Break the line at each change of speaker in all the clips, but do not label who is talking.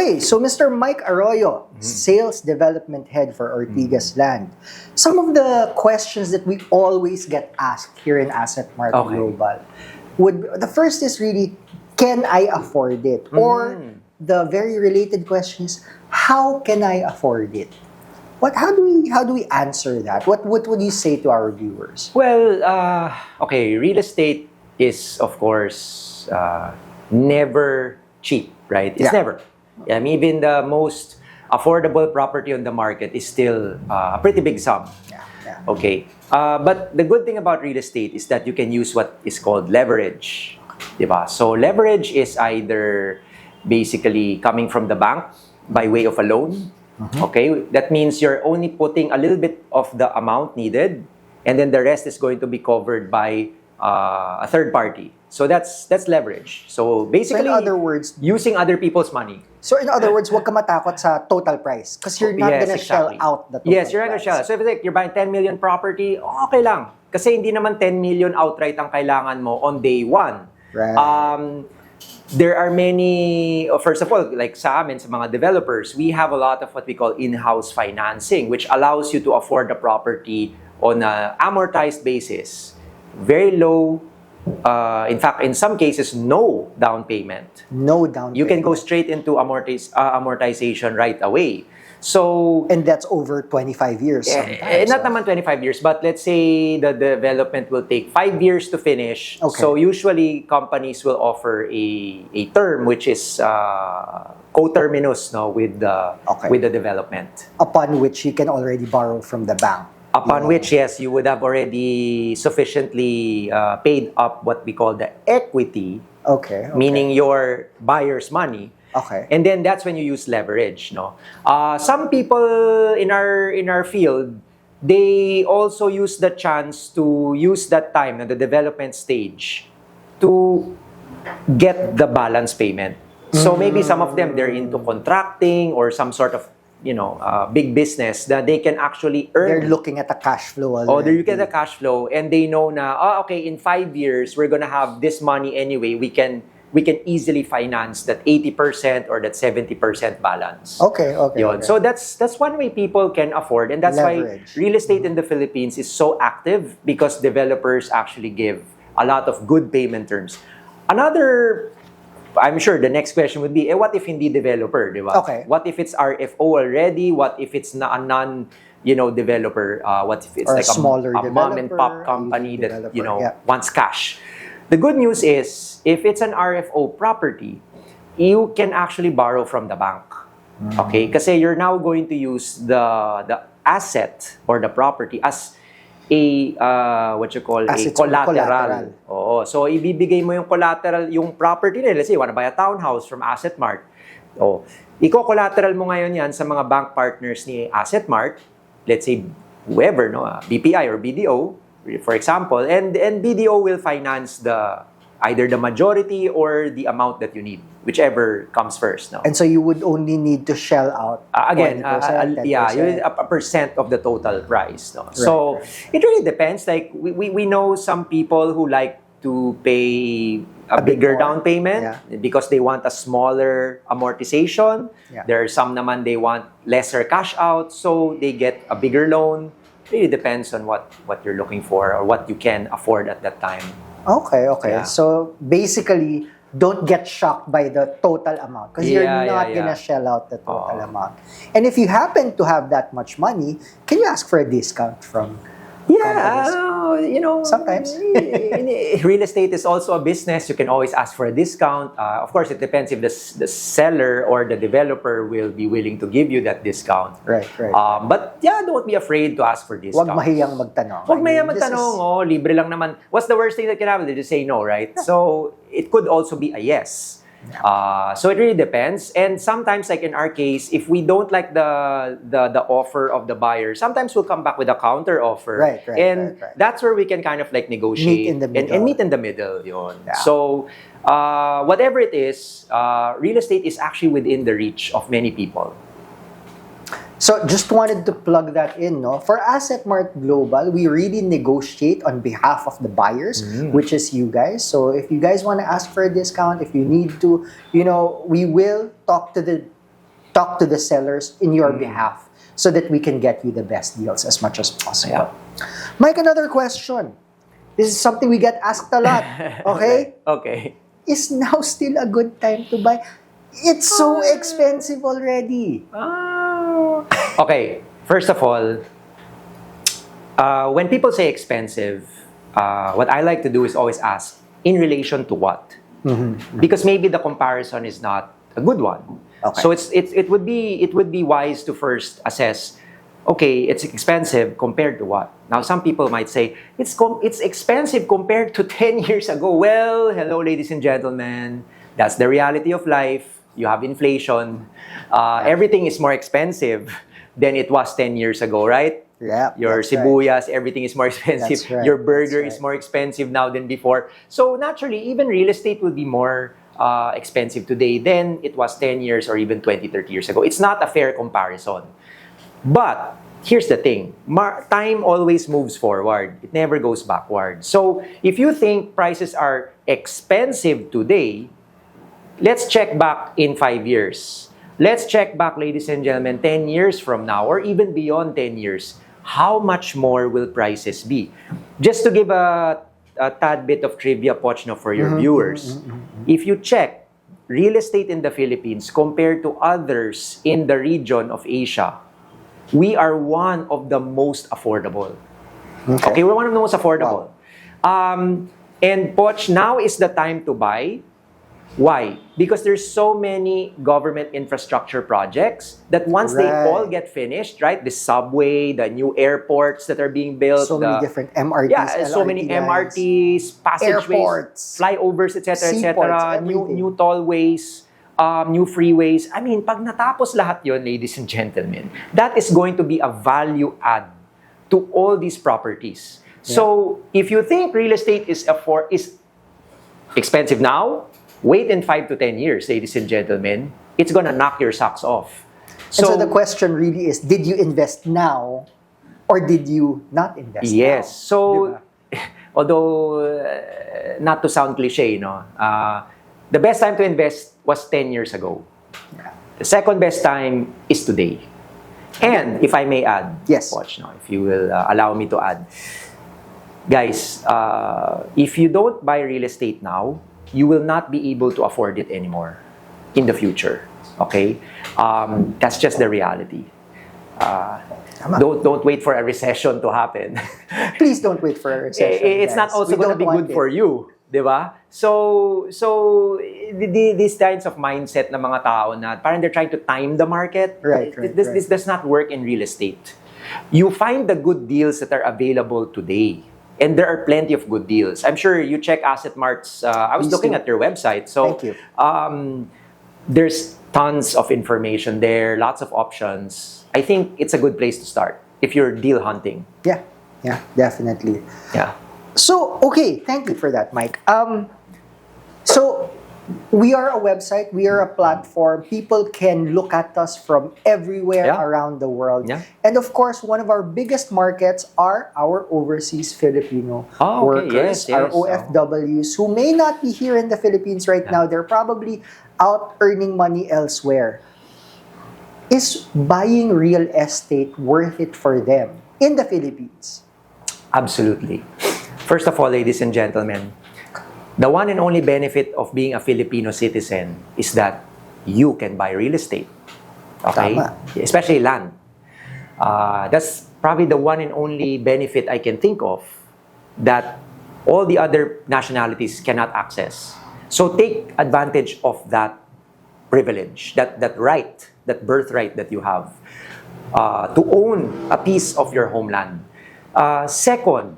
Okay, so Mr. Mike Arroyo, Sales Development Head for Ortigas Land. Some of the questions that we always get asked here in Assetmart Global the first is really, can I afford it? Or the very related question is, how can I afford it? How do we answer that? What would you say to our viewers?
Well, real estate is, of course, never cheap, right? It's never. Even the most affordable property on the market is still a pretty big sum. Okay. But the good thing about real estate is that you can use what is called leverage. Diba? So leverage is either basically coming from the bank by way of a loan. Okay, that means you're only putting a little bit of the amount needed, and then the rest is going to be covered by a third party. So that's leverage. So basically,
in other words,
using other people's money.
So in other words, huwag ka matakot sa total price because you're not gonna shell out the total price.
Yes, you're not gonna shell out. So if it's like you're buying 10 million property, okay lang. Kasi hindi naman 10 million outright ang kailangan mo on day one.
Right.
There are many, first of all, like sa amin, sa mga developers, we have a lot of what we call in-house financing, which allows you to afford the property on an amortized basis. Very low, in fact, in some cases, no down payment.
No down payment.
You can go straight into amortization right away. So,
and that's over 25 years sometimes.
Not naman 25 years, but let's say the development will take 5 years to finish. Okay. So usually companies will offer a term which is coterminous with the development.
Upon which you can already borrow from the bank.
Upon which, yes, you would have already sufficiently paid up what we call the equity.
Okay.
Meaning your buyer's money.
Okay.
And then that's when you use leverage, no? Some people in our field, they also use the chance to use that time at the development stage to get the balance payment. So maybe some of them, they're into contracting or some sort of, big business that they can actually earn.
They're looking at the cash flow already.
Oh, they're looking at the cash flow and they know na, okay, in 5 years, we're gonna have this money anyway. We can easily finance that 80% or that 70% balance.
Okay.
So that's one way people can afford, and that's
leverage.
Why real estate in the Philippines is so active, because developers actually give a lot of good payment terms. Another, I'm sure the next question would be, what if hindi developer, di ba?
Okay.
What if it's RFO already? What if it's a non-developer? What if it's
or
like a mom and pop company that wants cash? The good news is, if it's an RFO property, you can actually borrow from the bank. Okay? Kasi you're now going to use the asset or the property as a collateral. Oo. So, ibibigay mo yung collateral, yung property nila. Let's say, you wanna buy a townhouse from Assetmart. Oh, iko-collateral mo ngayon yan sa mga bank partners ni Assetmart. Let's say, whoever, BPI or BDO, for example, and BDO will finance either the majority or the amount that you need, whichever comes first. No?
And so you would only need to shell out
again, a percent of the total price. No? Right, so it really depends. Like we know some people who like to pay a bigger down payment because they want a smaller amortization. Yeah. There are some naman they want lesser cash out, so they get a bigger loan. It really depends on what you're looking for or what you can afford at that time.
Okay. Yeah. So basically, don't get shocked by the total amount because you're not gonna shell out the total amount. And if you happen to have that much money, can you ask for a discount from sometimes
real estate is also a business. You can always ask for a discount. Of course, it depends if the seller or the developer will be willing to give you that discount.
Right.
But don't be afraid to ask for discount.
Huwag mahiyang magtanong.
Libre lang naman. What's the worst thing that can happen? They just say no, right? So it could also be a yes. So it really depends, and sometimes, like in our case, if we don't like the offer of the buyer, sometimes we'll come back with a counter offer,
right.
That's where we can kind of like negotiate and meet in the middle. Yun.
Yeah.
So whatever it is, real estate is actually within the reach of many people.
So just wanted to plug that in, no? For Assetmart Global, we really negotiate on behalf of the buyers, which is you guys. So if you guys want to ask for a discount, if you need to, we will talk to the talk to the sellers in your behalf so that we can get you the best deals as much as possible. Mike, another question. This is something we get asked a lot. Okay?
Okay.
Is now still a good time to buy? It's so expensive already.
Okay. First of all, when people say expensive, what I like to do is always ask, in relation to what? Because maybe the comparison is not a good one.
Okay.
So it would be wise to first assess, okay, it's expensive compared to what? Now some people might say it's expensive compared to 10 years ago. Well, hello ladies and gentlemen, that's the reality of life. You have inflation. Everything is more expensive than it was 10 years ago, right?
Yeah.
Your sibuyas, everything is more expensive.
That's right.
Your burger is more expensive now than before. So naturally, even real estate will be more expensive today than it was 10 years or even 20, 30 years ago. It's not a fair comparison. But here's the thing. Time always moves forward. It never goes backward. So if you think prices are expensive today, let's check back in 5 year. Let's check back, ladies and gentlemen, 10 years from now or even beyond 10 years. How much more will prices be? Just to give a tad bit of trivia, Poch, for your viewers. If you check real estate in the Philippines compared to others in the region of Asia, we are one of the most affordable. Okay, we're one of the most affordable. Wow. And Poch, now is the time to buy. Why? Because there's so many government infrastructure projects that once they all get finished, right? The subway, the new airports that are being built.
So many different MRTs,
yeah, so many MRTs, passageways,
airports,
flyovers, etc., new tollways, new freeways. I mean, pag natapos lahat yon, ladies and gentlemen, that is going to be a value add to all these properties. Yeah. So, if you think real estate is expensive now, wait in 5 to 10 years, ladies and gentlemen. It's gonna knock your socks off.
So the question really is, did you invest now or did you not invest now?
Yes. So, although, not to sound cliche, the best time to invest was 10 years ago. Yeah. The second best time is today. And, if I may add,
yes.
Watch now, if you will allow me to add. Guys, if you don't buy real estate now, you will not be able to afford it anymore in the future. Okay? That's just the reality. Don't wait for a recession to happen.
Please don't wait for a recession.
It's not also going to be good for you. Diba? So these kinds of mindset ng mga tao na parang they're trying to time the market.
Right.
This does not work in real estate. You find the good deals that are available today. And there are plenty of good deals. I'm sure you check Assetmart's. I was looking at their website. So,
thank you.
There's tons of information there, lots of options. I think it's a good place to start if you're deal hunting.
Yeah, definitely.
Yeah.
So, okay, thank you for that, Mike. So, we are a website, we are a platform. People can look at us from everywhere around the world. Yeah. And of course, one of our biggest markets are our overseas Filipino workers, our OFWs, who may not be here in the Philippines right now. They're probably out earning money elsewhere. Is buying real estate worth it for them in the Philippines?
Absolutely. First of all, ladies and gentlemen, the one and only benefit of being a Filipino citizen is that you can buy real estate. Okay?
Tama.
Especially land. That's probably the one and only benefit I can think of that all the other nationalities cannot access. So take advantage of that privilege, that right, that birthright that you have to own a piece of your homeland. Second,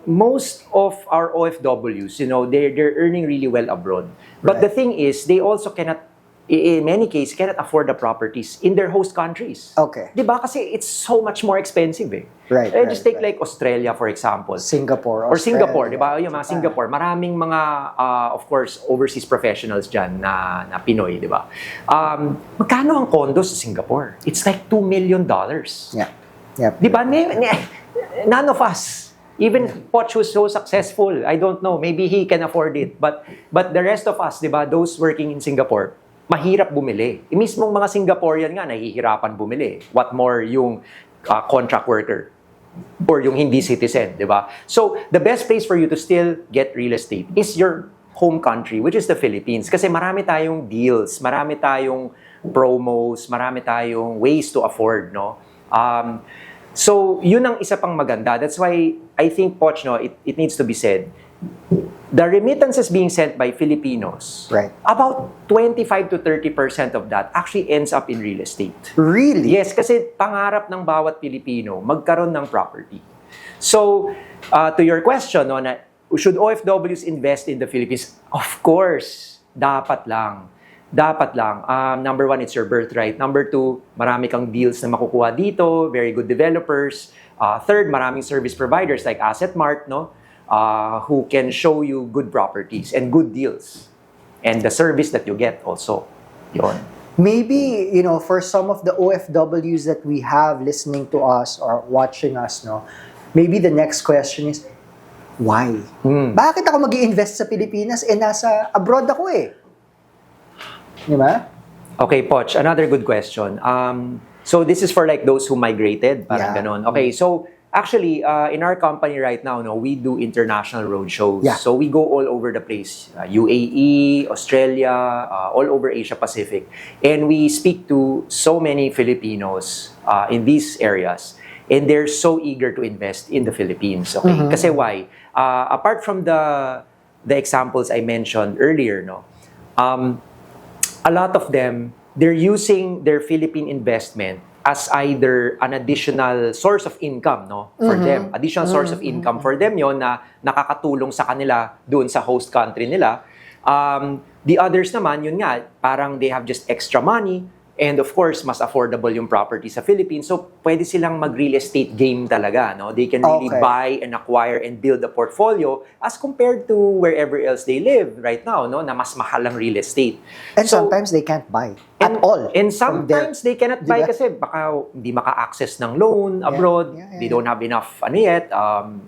most of our OFWs, they're earning really well abroad. But the thing is, they also cannot, in many cases, cannot afford the properties in their host countries.
Okay.
Diba? Kasi it's so much more expensive eh.
Right.
Just take like Australia, for example.
Singapore.
Or Singapore, diba? Yung mga Singapore, maraming mga, of course, overseas professionals dyan na Pinoy, diba? Magkano ang condo sa Singapore? It's like $2 million.
Yeah. Yep.
Diba? None of us. Even Poch, who's so successful, I don't know, maybe he can afford it. But the rest of us, diba, those working in Singapore, mahirap bumili. Mismong mga Singaporean nga, nahihirapan bumili. What more yung contract worker or yung hindi citizen, di ba? So, the best place for you to still get real estate is your home country, which is the Philippines. Kasi marami tayong deals, marami tayong promos, marami tayong ways to afford, no? So, yun ang isa pang maganda. That's why I think, Poch, no, it needs to be said, the remittances being sent by Filipinos,
Right.
about 25 to 30% of that actually ends up in real estate.
Really?
Yes, kasi pangarap ng bawat Pilipino magkaroon ng property. So, to your question, no, na should OFWs invest in the Philippines? Of course, dapat lang. Dapat lang. Number one, it's your birthright. Number two, marami kang deals na makukuha dito, very good developers. Third, maraming service providers like Assetmart, no? Who can show you good properties and good deals. And the service that you get also. Yun.
Maybe, for some of the OFWs that we have listening to us or watching us, no, maybe the next question is, why? Bakit ako mag-i-invest sa Pilipinas? Nasa abroad ako eh. Di ba?
Okay, Poch, another good question. So this is for like those who migrated, parang ganon. Okay, so actually, in our company right now, no, we do international roadshows.
Yeah.
So we go all over the place. UAE, Australia, all over Asia Pacific. And we speak to so many Filipinos in these areas. And they're so eager to invest in the Philippines. Okay? Kasi why? Apart from the examples I mentioned earlier, no, a lot of them, they're using their Philippine investment as either an additional source of income, no, for them. Additional source of income for them yon na nakakatulong sa kanila doon sa host country nila. The others naman, yun nga, parang they have just extra money and of course, mas affordable yung property sa Philippines. So, pwede silang mag-real estate game talaga, no? They can really buy and acquire and build a portfolio as compared to wherever else they live right now, no? Na mas mahal ang real estate.
And so, sometimes they can't buy at all.
And sometimes they cannot buy kasi baka hindi maka-access ng loan abroad. They don't have enough yet.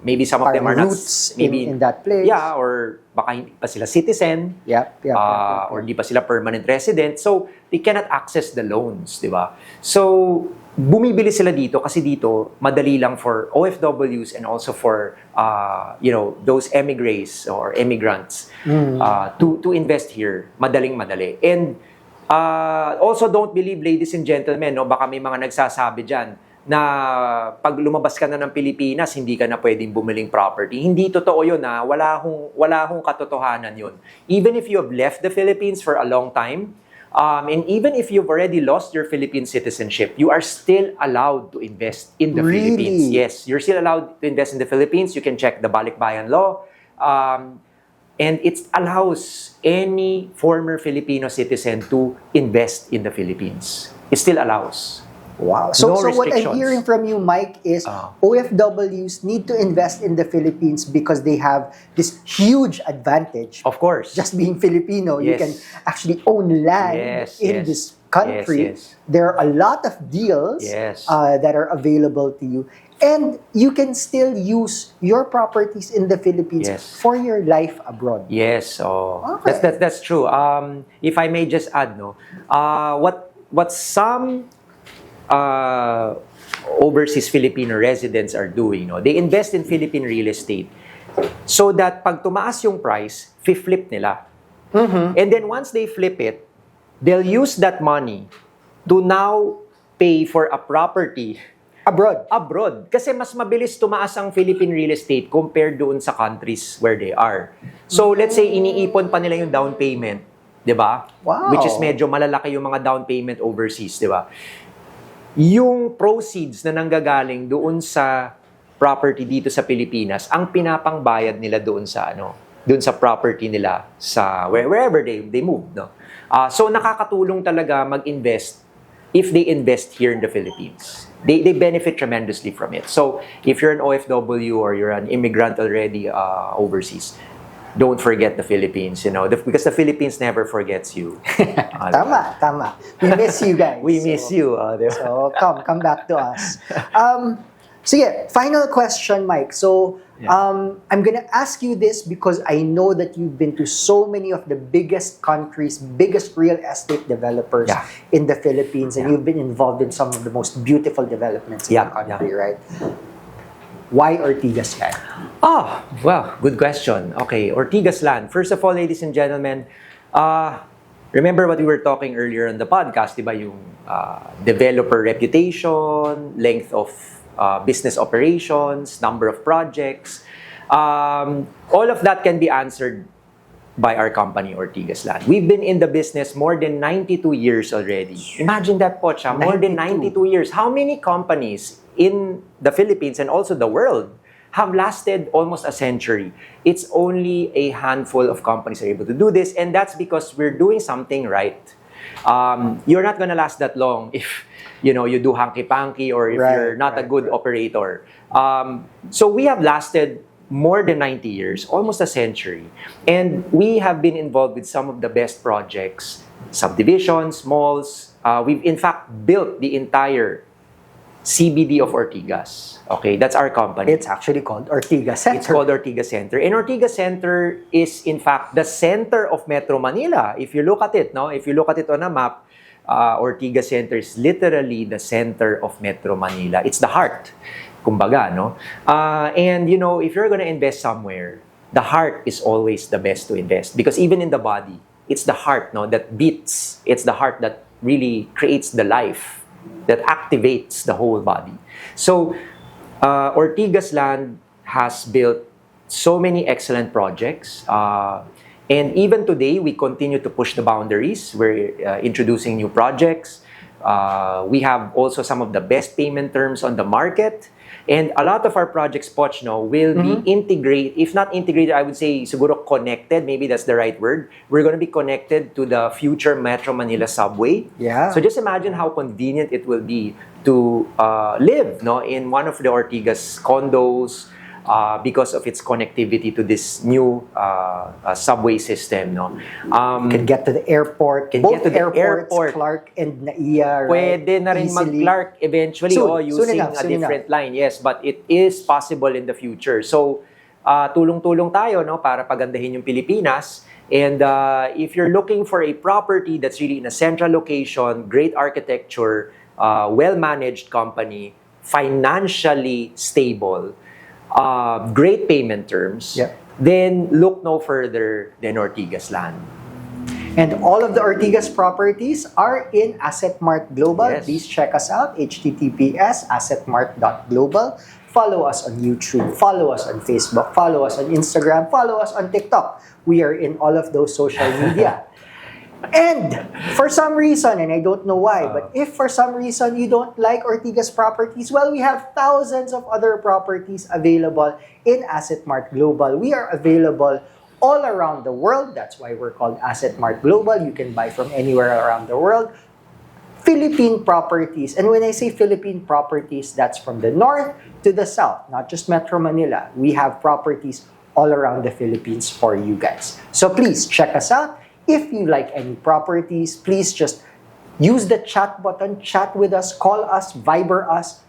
Maybe some of them are not maybe
in that place.
Yeah, or baka hindi pa sila citizen. Or hindi pa sila permanent resident. So, they cannot access the loans, di ba? So, bumibili sila dito kasi dito, madali lang for OFWs and also for, those emigres or immigrants to invest here. Madali. And also, don't believe, ladies and gentlemen, no, baka may mga nagsasabi dyan na pag lumabas ka na ng Pilipinas, hindi ka na pwedeng bumiling property. Hindi totoo yun, ha? Wala hong katotohanan yun. Even if you have left the Philippines for a long time, and even if you've already lost your Philippine citizenship, you are still allowed to invest in the Philippines. Yes, you're still allowed to invest in the Philippines. You can check the Balikbayan law. And it allows any former Filipino citizen to invest in the Philippines. It still allows.
Wow. So what I'm hearing from you, Mike, is OFWs need to invest in the Philippines because they have this huge advantage.
Of course.
Just being Filipino, you can actually own land in this country. There are a lot of deals that are available to you. And you can still use your properties in the Philippines for your life abroad.
Yes. That's true. If I may just add, no, what some overseas Filipino residents are doing, no? They invest in Philippine real estate so that pag tumaas yung price, flip nila. And then once they flip it, they'll use that money to now pay for a property abroad. Kasi mas mabilis tumaas ang Philippine real estate compared doon sa countries where they are. So let's say iniipon pa nila yung down payment, 'di ba?
Wow.
Which is medyo malalaki yung mga down payment overseas, 'di ba? Yung proceeds na nanggagaling doon sa property dito sa Pilipinas, ang pinapangbayad nila doon sa property nila sa wherever they move, no. So nakakatulong talaga mag-invest if they invest here in the Philippines. They benefit tremendously from it. So if you're an OFW or you're an immigrant already overseas, don't forget the Philippines, because the Philippines never forgets you.
Tama. We miss you guys.
We miss you.
So come back to us. Sige, final question, Mike. So I'm gonna ask you this because I know that you've been to so many of the biggest countries, biggest real estate developers in the Philippines, and you've been involved in some of the most beautiful developments in the country, right? Why Ortigas Land?
Well, good question. Okay, Ortigas Land. First of all, ladies and gentlemen, remember what we were talking earlier on the podcast, diba? Yung developer reputation, length of business operations, number of projects. All of that can be answered by our company, Ortigas Land. We've been in the business more than 92 years already. Imagine that, Poch, more than 92 years. How many companies in the Philippines and also the world have lasted almost a century? It's only a handful of companies are able to do this, and that's because we're doing something right. You're not gonna last that long if you do hanky-panky or if you're not a good operator. So we have lasted more than 90 years, almost a century. And we have been involved with some of the best projects, subdivisions, malls. We've in fact built the entire CBD of Ortigas. Okay, that's our company.
It's actually called Ortigas Center.
It's called Ortigas Center. And Ortigas Center is in fact the center of Metro Manila. If you look at it, if you look at it on a map, Ortigas Center is literally the center of Metro Manila. It's the heart, kumbaga, no? And if you're gonna invest somewhere, the heart is always the best to invest because even in the body, it's the heart, that beats. It's the heart that really creates the life, that activates the whole body. So, Ortigas Land has built so many excellent projects. And even today, we continue to push the boundaries. We're introducing new projects. We have also some of the best payment terms on the market. And a lot of our projects, Poch, will be integrated. If not integrated, I would say siguro connected. Maybe that's the right word. We're going to be connected to the future Metro Manila subway.
Yeah.
So just imagine how convenient it will be to live in one of the Ortigas condos, because of its connectivity to this new subway system.
Can get to the airport. Both
get to the
airports,
airport.
Clark and Naiya, right?
Pwede na rin mag-Clark eventually using a different line. Yes, but it is possible in the future. So, tulong-tulong tayo para pagandahin yung Pilipinas. And if you're looking for a property that's really in a central location, great architecture, well-managed company, financially stable, great payment terms, then look no further than Ortigas Land.
And all of the Ortigas properties are in Assetmart Global.
Yes.
Please check us out, https assetmart.global. Follow us on YouTube, follow us on Facebook, follow us on Instagram, follow us on TikTok. We are in all of those social media. And for some reason, and I don't know why, but if for some reason you don't like Ortigas properties, well, we have thousands of other properties available in Assetmart Global. We are available all around the world. That's why we're called Assetmart Global. You can buy from anywhere around the world. Philippine properties. And when I say Philippine properties, that's from the north to the south, not just Metro Manila. We have properties all around the Philippines for you guys. So please check us out. If you like any properties, please just use the chat button, chat with us, call us, Viber us,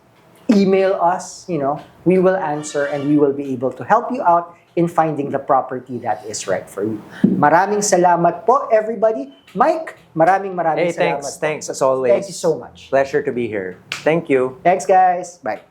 email us. We will answer and we will be able to help you out in finding the property that is right for you. Maraming salamat po, everybody. Mike, maraming salamat.
Thanks as always.
Thank you so much.
Pleasure to be here. Thank you.
Thanks, guys. Bye.